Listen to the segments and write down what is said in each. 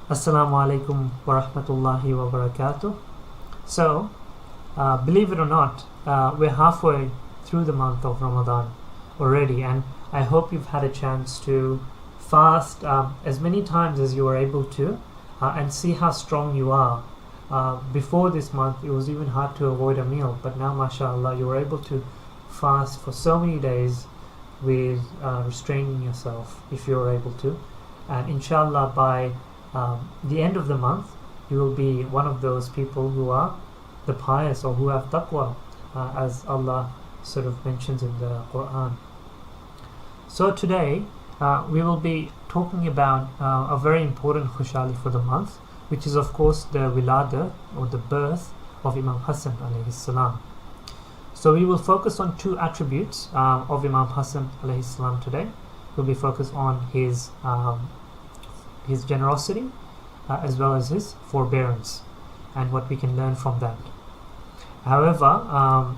Assalamu alaikum wa rahmatullahi wa barakatuh. So, believe it or not, we're halfway through the month of Ramadan already, and I hope you've had a chance to fast as many times as you are able to and see how strong you are. Before this month, it was even hard to avoid a meal, but now, mashallah, you are able to fast for so many days with restraining yourself if you're able to. And inshallah, by the end of the month, you will be one of those people who are the pious or who have taqwa, as Allah sort of mentions in the Quran. So today we will be talking about a very important khushali for the month, which is of course the wilada or the birth of Imam Hasan alayhi salam. So we will focus on two attributes of Imam Hasan alayhi salam today. We'll be focused on his generosity as well as his forbearance and what we can learn from that. However,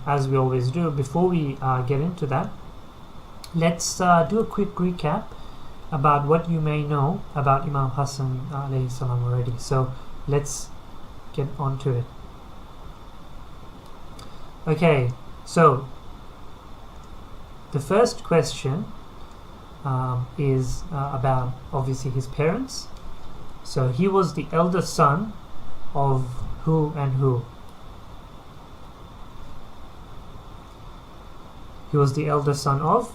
as we always do, before we get into that, let's do a quick recap about what you may know about Imam Hasan alayhi salam already. So let's get on to it. Okay, so the first question is about obviously his parents. So he was the eldest son of who and who? He was the eldest son of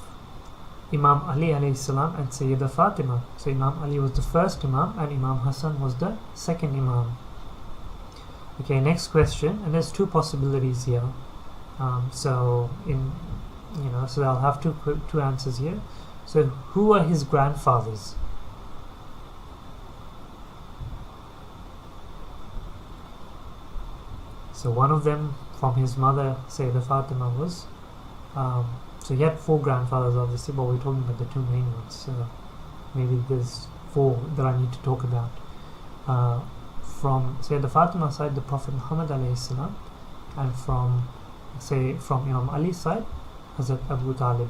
Imam Ali alayhi salam and Sayyidah Fatima. So Imam Ali was the first Imam and Imam Hasan was the second Imam. Okay, next question, and there's two possibilities here. So I'll have two answers here. So who are his grandfathers? So one of them from his mother, Sayyidah Fatima, was so he had four grandfathers obviously, but we're talking about the two main ones. So maybe there's four that I need to talk about. From Sayyidah Fatima's side, the Prophet Muhammad alayhi salam, and from Imam Ali's side, Hazrat Abu Talib.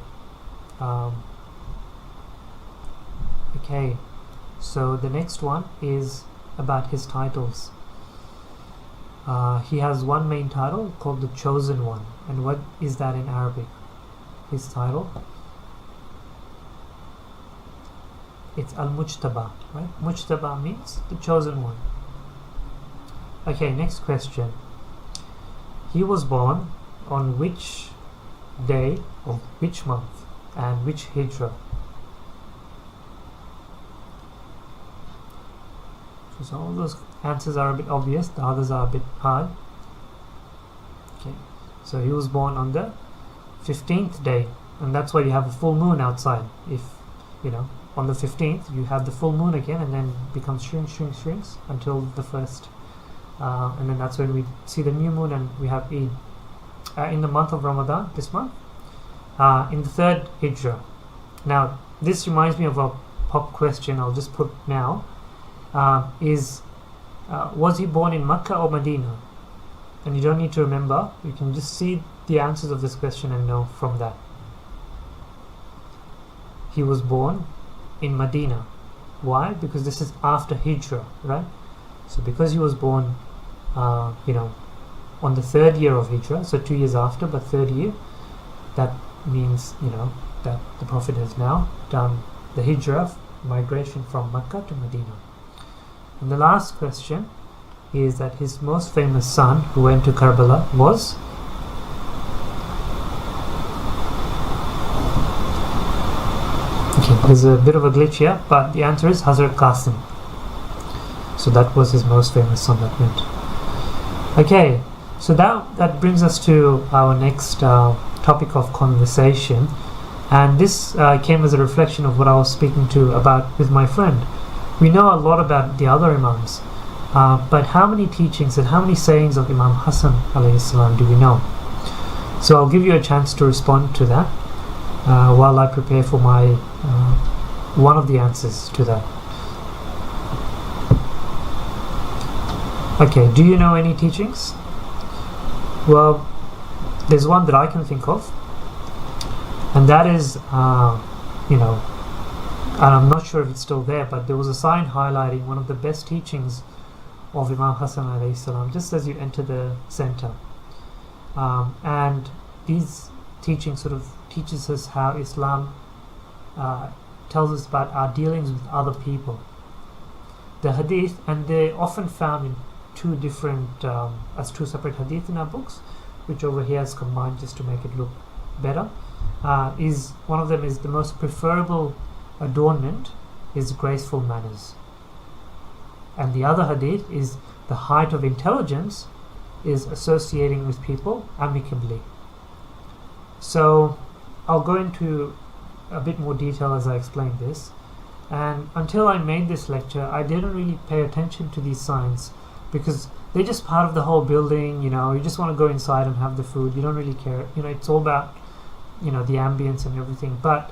Okay, so the next one is about his titles. He has one main title called the Chosen One. And what is that in Arabic? His title? It's Al-Mujtaba, right? Mujtaba means the Chosen One. Okay, next question. He was born on which day of which month and which hijrah? So all those answers are a bit obvious, the others are a bit hard. Okay, so he was born on the 15th day, and that's why you have a full moon outside. If on the 15th you have the full moon again, and then becomes shrinks until the 1st, and then that's when we see the new moon and we have Eid in the month of Ramadan, this month, in the 3rd hijrah. Now this reminds me of a pop question I'll just put now. Was he born in Makkah or Medina? And you don't need to remember, you can just see the answers of this question and know from that. He was born in Medina. Why? Because this is after Hijrah, right? So because he was born on the 3rd year of Hijrah, so 2 years after, but 3rd year, that means that the Prophet has now done the Hijrah, migration from Makkah to Medina. And the last question is that his most famous son who went to Karbala was? Okay, there's a bit of a glitch here, but the answer is Hazrat Qasim. So that was his most famous son that went. Okay, so that brings us to our next topic of conversation, and this came as a reflection of what I was speaking about with my friend. We know a lot about the other Imams, but how many teachings and how many sayings of Imam Hasan alayhi salam do we know? So I'll give you a chance to respond to that while I prepare for my one of the answers to that. Okay, do you know any teachings? Well, there's one that I can think of, and that is and I'm not sure if it's still there, but there was a sign highlighting one of the best teachings of Imam Hasan alayhi salam just as you enter the center. And these teachings sort of teaches us how Islam tells us about our dealings with other people. The hadith, and they're often found in two different, as two separate hadith in our books, which over here is combined just to make it look better. Is one of them is the most preferable adornment is graceful manners, and the other hadith is the height of intelligence is associating with people amicably. So I'll go into a bit more detail as I explain this. And until I made this lecture, I didn't really pay attention to these signs because they're just part of the whole building. You just want to go inside and have the food. You don't really care. It's all about the ambience and everything. But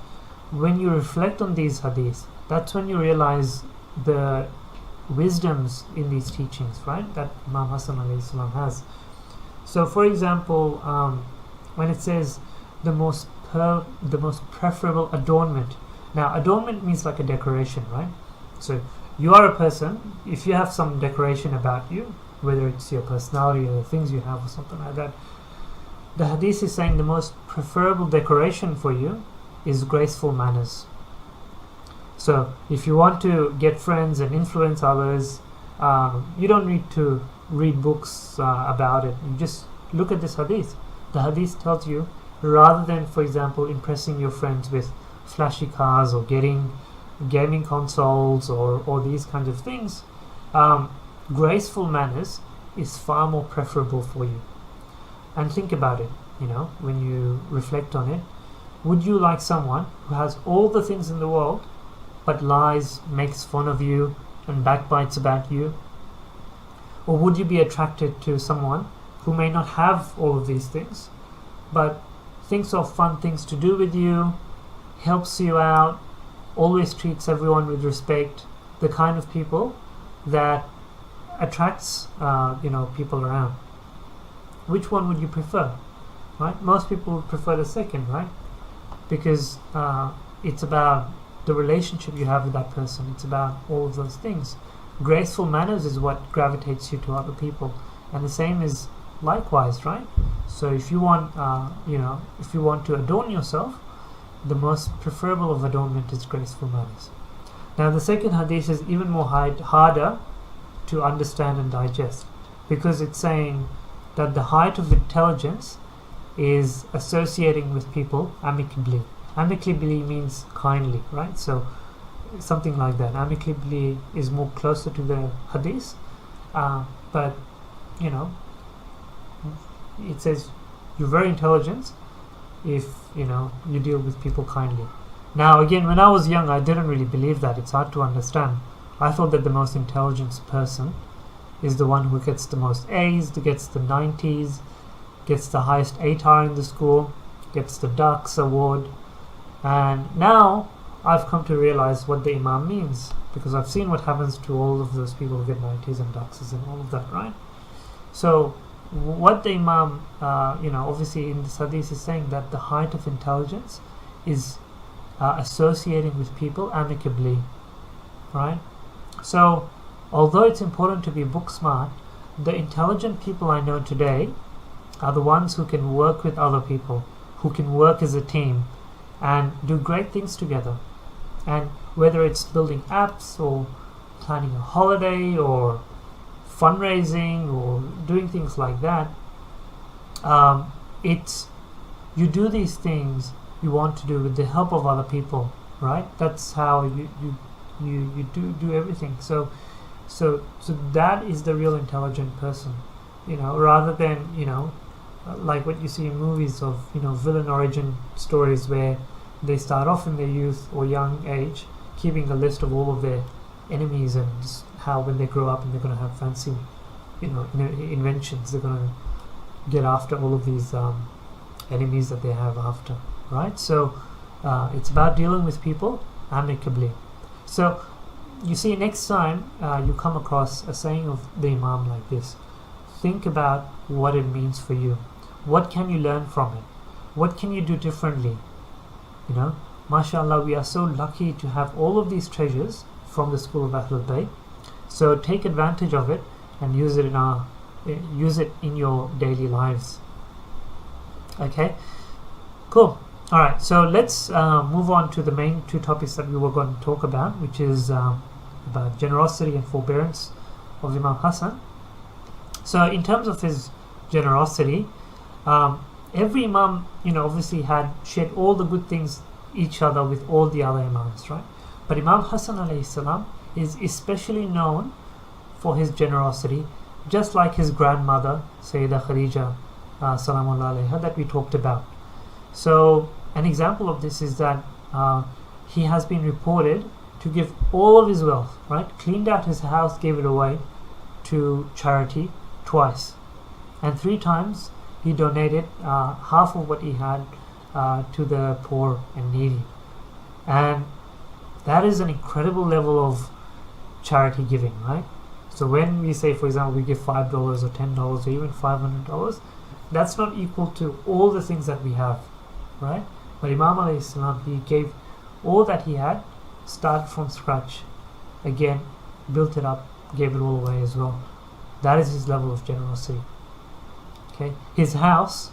when you reflect on these hadiths, that's when you realize the wisdoms in these teachings, right? That Imam Hasan alayhi salam has. So, for example, when it says the most preferable adornment. Now, adornment means like a decoration, right? So, you are a person, if you have some decoration about you, whether it's your personality or the things you have or something like that, the hadith is saying the most preferable decoration for you is graceful manners. So, if you want to get friends and influence others, you don't need to read books about it. You just look at this hadith. The hadith tells you, rather than, for example, impressing your friends with flashy cars or getting gaming consoles or these kinds of things, graceful manners is far more preferable for you. And think about it, when you reflect on it. Would you like someone who has all the things in the world but lies, makes fun of you and backbites about you? Or would you be attracted to someone who may not have all of these things but thinks of fun things to do with you, helps you out, always treats everyone with respect, the kind of people that attracts people around? Which one would you prefer? Right? Most people would prefer the second, right? Because it's about the relationship you have with that person. It's about all of those things. Graceful manners is what gravitates you to other people, and the same is likewise, right? So if you want to adorn yourself, the most preferable of adornment is graceful manners. Now the second hadith is even more harder to understand and digest, because it's saying that the height of intelligence is associating with people amicably. Amicably means kindly, right? So something like that. Amicably is more closer to the hadith, but it says you're very intelligent if you deal with people kindly. Now again, when I was young, I didn't really believe that. It's hard to understand. I thought that the most intelligent person is the one who gets the most A's, that gets the 90s, gets the highest ATAR in the school, gets the Dux award. And now I've come to realize what the Imam means, because I've seen what happens to all of those people who get 90s and Duxes and all of that, right? So what the Imam, obviously in this hadith is saying that the height of intelligence is associating with people amicably, right? So although it's important to be book smart, the intelligent people I know today are the ones who can work with other people, who can work as a team and do great things together. And whether it's building apps or planning a holiday or fundraising or doing things like that, it's you do these things you want to do with the help of other people, right? That's how you do everything. So that is the real intelligent person, rather than like what you see in movies of villain origin stories where they start off in their youth or young age keeping a list of all of their enemies, and just how when they grow up and they're going to have fancy inventions, they're going to get after all of these enemies that they have after, right? So it's about dealing with people amicably. So you see, next time you come across a saying of the Imam like this, think about what it means for you. What can you learn from it? What can you do differently? mashallah, we are so lucky to have all of these treasures from the school of Ahlul Bayt. So take advantage of it and use it in your daily lives. Okay, cool. All right, so let's move on to the main two topics that we were going to talk about, which is about generosity and forbearance of Imam Hasan. So in terms of his generosity, every Imam, obviously had shared all the good things each other with all the other Imams, right? But Imam Hasan alayhi salam is especially known for his generosity, just like his grandmother Sayyidah Khadija Salaam alayha that we talked about. So an example of this is that he has been reported to give all of his wealth, right? Cleaned out his house, gave it away to charity twice, and 3 times he donated half of what he had to the poor and needy. And that is an incredible level of charity giving, right? So when we say, for example, we give $5 or $10 or even $500, that's not equal to all the things that we have, right? But Imam alayhi salam, he gave all that he had, started from scratch, again, built it up, gave it all away as well. That is his level of generosity. Okay, his house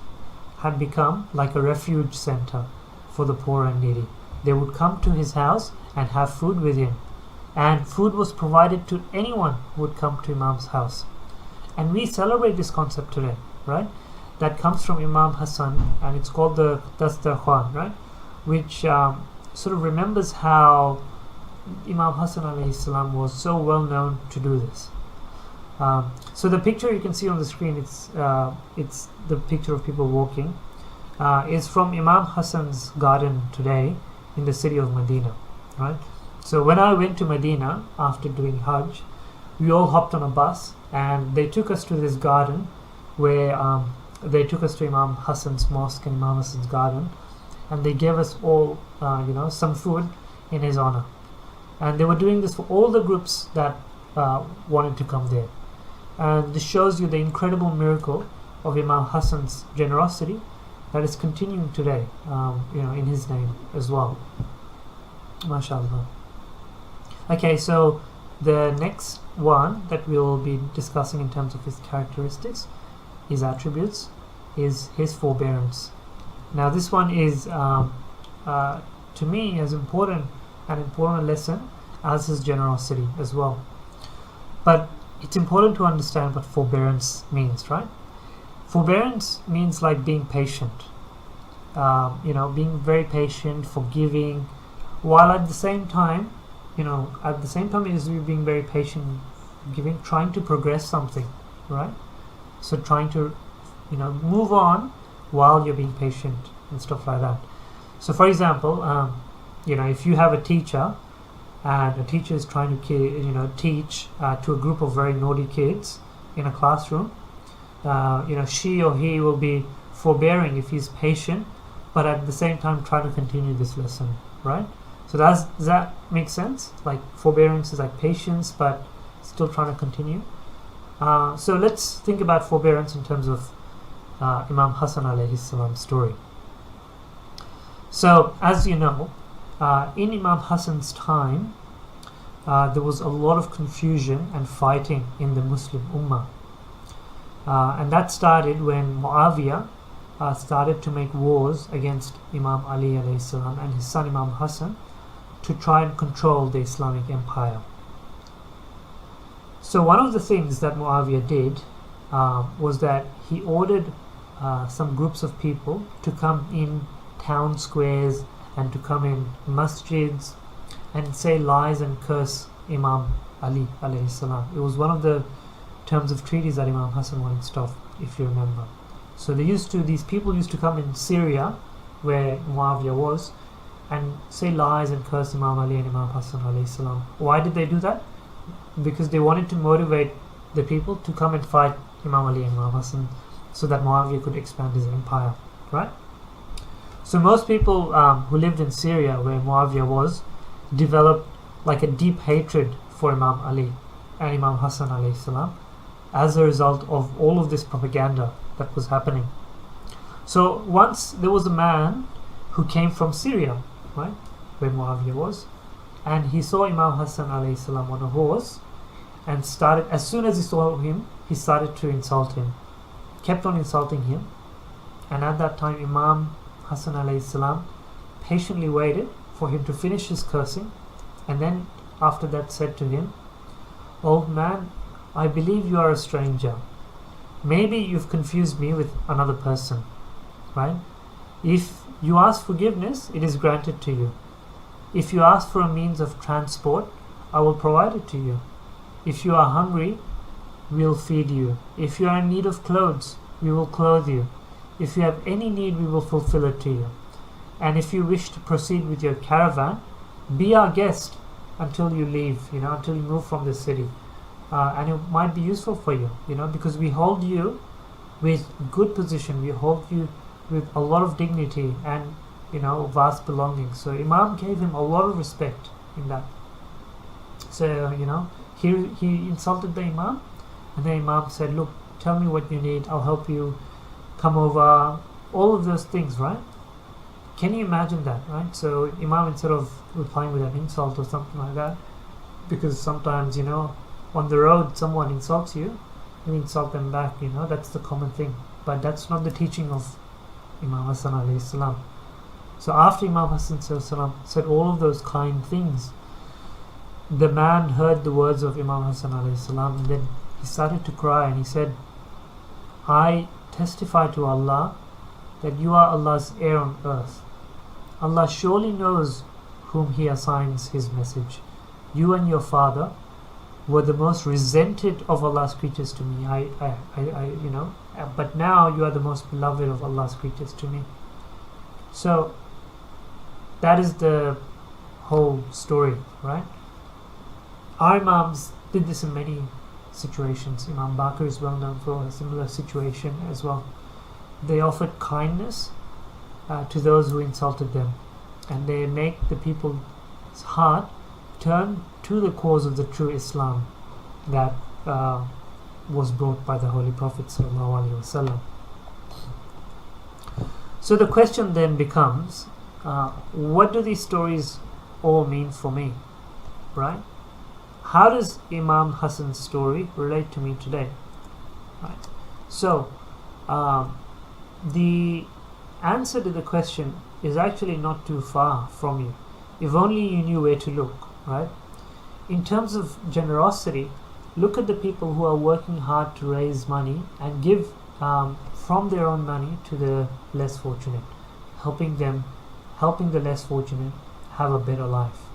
had become like a refuge center for the poor and needy. They would come to his house and have food with him, and food was provided to anyone who would come to Imam's house. And we celebrate this concept today, right? That comes from Imam Hasan, and it's called the Dastarkhan, right? Which sort of remembers how Imam Hasan alayhi salam was so well known to do this. So the picture you can see on the screen, it's the picture of people walking. Is from Imam Hasan's garden today in the city of Medina, right? So when I went to Medina after doing Hajj, we all hopped on a bus and they took us to this garden where they took us to Imam Hasan's mosque and Imam Hasan's garden, and they gave us all some food in his honor. And they were doing this for all the groups that wanted to come there. And this shows you the incredible miracle of Imam Hasan's generosity that is continuing today, in his name as well. MashaAllah. Okay, so the next one that we'll be discussing in terms of his characteristics, his attributes, is his forbearance. Now this one is, to me, as important a lesson as his generosity as well. But it's important to understand what forbearance means, right? Forbearance means like being patient, being very patient, forgiving, while at the same time, as we being very patient, giving, trying to progress something, right? So trying to, move on while you're being patient and stuff like that. So for example, if you have a teacher and a teacher is trying to teach to a group of very naughty kids in a classroom, she or he will be forbearing if he's patient, but at the same time try to continue this lesson, right? So does that make sense? Like forbearance is like patience, but still trying to continue. So let's think about forbearance in terms of Imam Hasan alayhi salam's story. So as you know, in Imam Hasan's time, there was a lot of confusion and fighting in the Muslim Ummah. And that started when Muawiyah started to make wars against Imam Ali alayhi salam and his son Imam Hasan to try and control the Islamic Empire. So one of the things that Muawiyah did was that he ordered some groups of people to come in town squares and to come in masjids and say lies and curse Imam Ali alayhi salam. It was one of the terms of treaties that Imam Hasan wanted stopped, if you remember. So these people used to come in Syria, where Muawiyah was, and say lies and curse Imam Ali and Imam Hasan alayhi salam. Why did they do that? Because they wanted to motivate the people to come and fight Imam Ali and Imam Hasan so that Muawiyah could expand his empire, right? So most people who lived in Syria, where Muawiyah was, developed like a deep hatred for Imam Ali and Imam Hasan alayhi salam as a result of all of this propaganda that was happening. So once there was a man who came from Syria, right, where Muawiyah was, and he saw Imam Hasan alayhi salam on a horse, and as soon as he saw him, he started to insult him, kept on insulting him, and at that time Imam Hasan alayhi salam patiently waited for him to finish his cursing, and then after that said to him, "Old man, I believe you are a stranger. Maybe you've confused me with another person, right? If you ask forgiveness, it is granted to you. If you ask for a means of transport, I will provide it to you. If you are hungry, we will feed you. If you are in need of clothes, we will clothe you. If you have any need, we will fulfill it to you. And if you wish to proceed with your caravan, be our guest until you leave, until you move from the city. And it might be useful for you, because we hold you with good position. We hold you with a lot of dignity and, vast belongings." So Imam gave him a lot of respect in that. So, he insulted the Imam, and the Imam said, "Look, tell me what you need. I'll help you. Come over." All of those things, right? Can you imagine that, right? So Imam, instead of replying with an insult or something like that, because sometimes, on the road someone insults you, you insult them back, that's the common thing. But that's not the teaching of Imam Hasan alayhi salam. So after Imam Hasan said all of those kind things, the man heard the words of Imam Hasan alayhi salam, and then he started to cry, and he said, "I testify to Allah that you are Allah's heir on earth. Allah surely knows whom He assigns His message. You and your father were the most resented of Allah's creatures to me. But now you are the most beloved of Allah's creatures to me." So that is the whole story, right? Our Imams did this in many situations. Imam Bakr is well known for a similar situation as well. They offered kindness to those who insulted them, and they make the people's heart turn to the cause of the true Islam that was brought by the Holy Prophet ﷺ. So the question then becomes, what do these stories all mean for me, right? How does Imam Hasan's story relate to me today? Right. So the answer to the question is actually not too far from you, if only you knew where to look, right? In terms of generosity, look at the people who are working hard to raise money and give from their own money to the less fortunate, helping the less fortunate have a better life.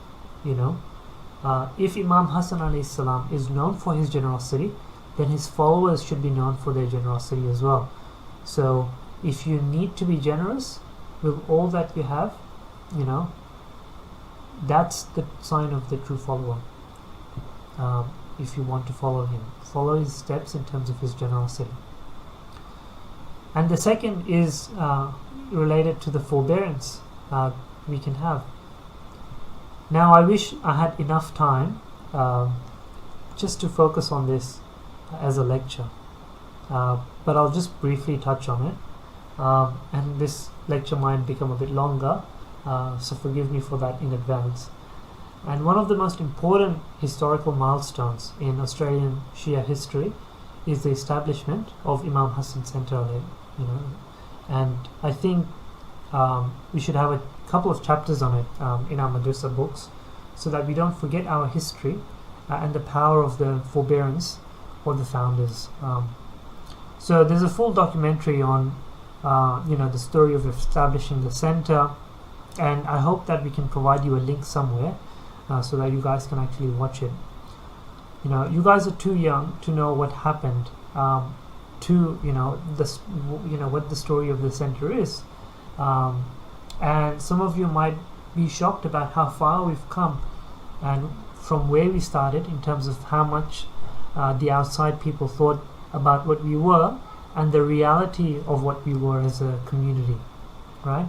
If Imam Hasan alayhi salam is known for his generosity, then his followers should be known for their generosity as well. So if you need to be generous with all that you have, that's the sign of the true follower. If you want to follow him, follow his steps in terms of his generosity. And the second is related to the forbearance we can have. Now I wish I had enough time just to focus on this as a lecture, but I'll just briefly touch on it, and this lecture might become a bit longer, so forgive me for that in advance. And one of the most important historical milestones in Australian Shia history is the establishment of Imam Hasan Centre, and I think we should have a couple of chapters on it in our madrasa books, so that we don't forget our history and the power of the forbearance of the founders. So there's a full documentary on the story of establishing the centre, and I hope that we can provide you a link somewhere so that you guys can actually watch it. You guys are too young to know what happened what the story of the centre is, and some of you might be shocked about how far we've come and from where we started in terms of how much the outside people thought about what we were and the reality of what we were as a community, right?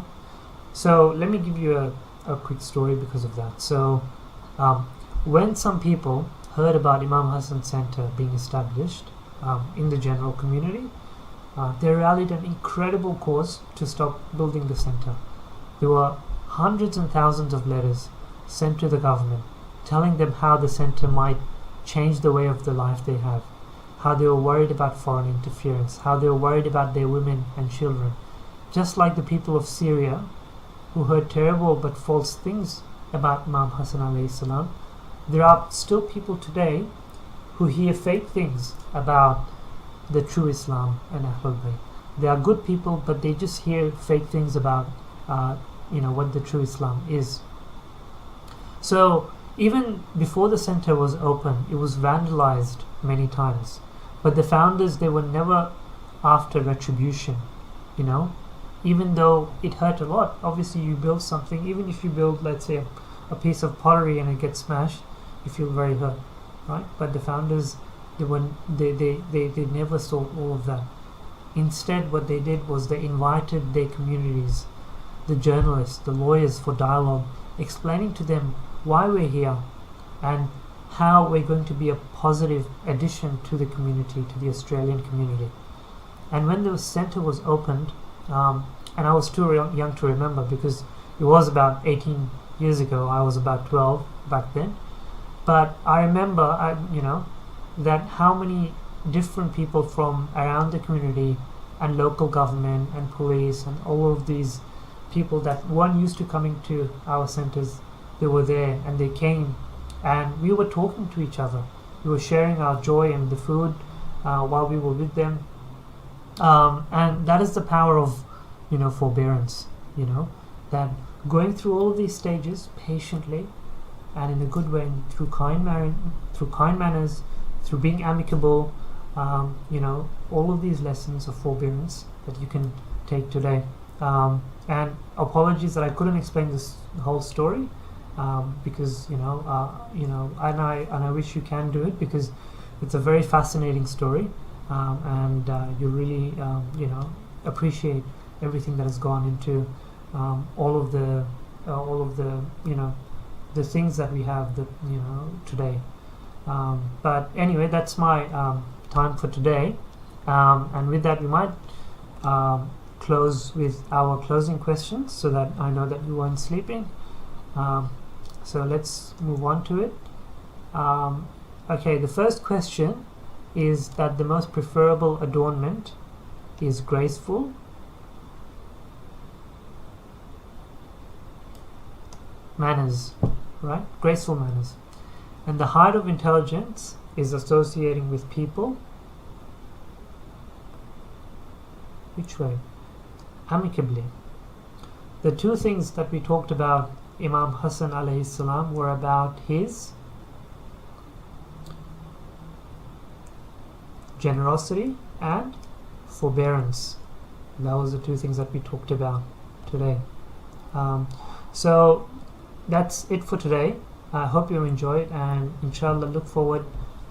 So let me give you a quick story because of that. So when some people heard about Imam Hasan Centre being established in the general community, they rallied an incredible cause to stop building the centre. There were hundreds and thousands of letters sent to the government, telling them how the center might change the way of the life they have, how they were worried about foreign interference, how they were worried about their women and children, just like the people of Syria who heard terrible but false things about Imam Hasan alayhi salam. There are still people today who hear fake things about the true Islam and Ahlul Bayt. They are good people, but they just hear fake things about what the true Islam is. So even before the center was open, it was vandalized many times. But the founders, they were never after retribution, even though it hurt a lot. Obviously, you build something, even if you build, let's say, a piece of pottery and it gets smashed, you feel very hurt, right? But the founders, they never saw all of that. Instead, what they did was they invited their communities, the journalists, the lawyers, for dialogue, explaining to them why we're here and how we're going to be a positive addition to the community, to the Australian community. And when the centre was opened, and I was too young to remember because it was about 18 years ago. I was about 12 back then. But I remember, that how many different people from around the community and local government and police and all of these people that weren't used to coming to our centres, they were there and they came, and we were talking to each other. We were sharing our joy and the food while we were with them. And that is the power of, forbearance, that going through all of these stages patiently and in a good way, through kind manners, through being amicable, all of these lessons of forbearance that you can take today. And apologies that I couldn't explain this whole story, because and I wish you can do it, because it's a very fascinating story, and you really appreciate everything that has gone into all of the the things that we have today. But anyway, that's my time for today, and with that we might close with our closing questions so that I know that you weren't sleeping. So let's move on to it. Okay, the first question is that the most preferable adornment is graceful, manners, right? Graceful manners. And the height of intelligence is associating with people. Which way? Amicably. The two things that we talked about Imam Hasan alayhi salam were about his generosity and forbearance. That was the two things that we talked about today. So that's it for today. I hope you enjoyed, and inshallah look forward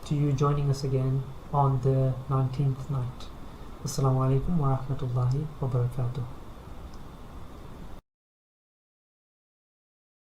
to you joining us again on the 19th night. Assalamu alaikum wa rahmatullahi wa barakatuh.